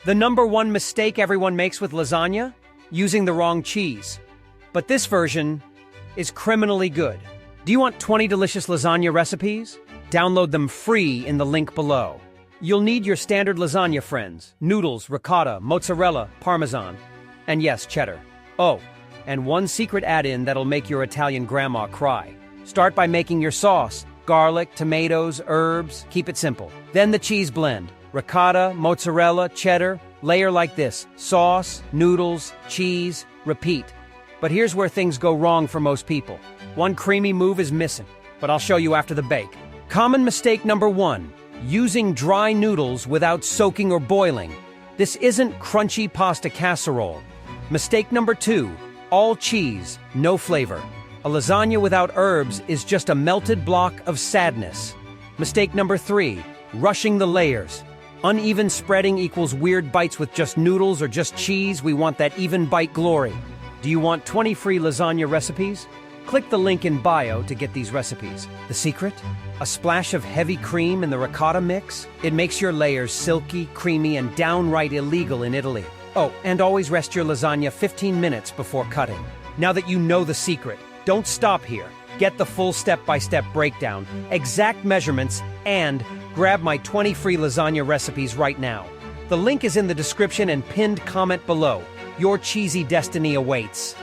The number one mistake everyone makes with lasagna? Using the wrong cheese. But this version is criminally good. Do you want 20 delicious lasagna recipes? Download them free in the link below. You'll need your standard lasagna friends: noodles, ricotta, mozzarella, parmesan, and yes, cheddar. Oh, and one secret add-in that'll make your Italian grandma cry. Start by making your sauce: garlic, tomatoes, herbs. Keep it simple. Then the cheese blend: ricotta, mozzarella, cheddar. Layer like this: sauce, noodles, cheese, repeat. But here's where things go wrong for most people. One creamy move is missing, but I'll show you after the bake. Common mistake number 1: using dry noodles without soaking or boiling. This isn't crunchy pasta casserole. Mistake number 2: all cheese, no flavor. A lasagna without herbs is just a melted block of sadness. Mistake number 3: rushing the layers. Uneven spreading equals weird bites with just noodles or just cheese. We want that even bite glory. Do you want 20 free lasagna recipes? Click the link in bio to get these recipes. The secret? A splash of heavy cream in the ricotta mix. It makes your layers silky, creamy, and downright illegal in Italy. Oh, and always rest your lasagna 15 minutes before cutting. Now that you know the secret, don't stop here. Get the full step-by-step breakdown, exact measurements, and grab my 20 free lasagna recipes right now. The link is in the description and pinned comment below. Your cheesy destiny awaits.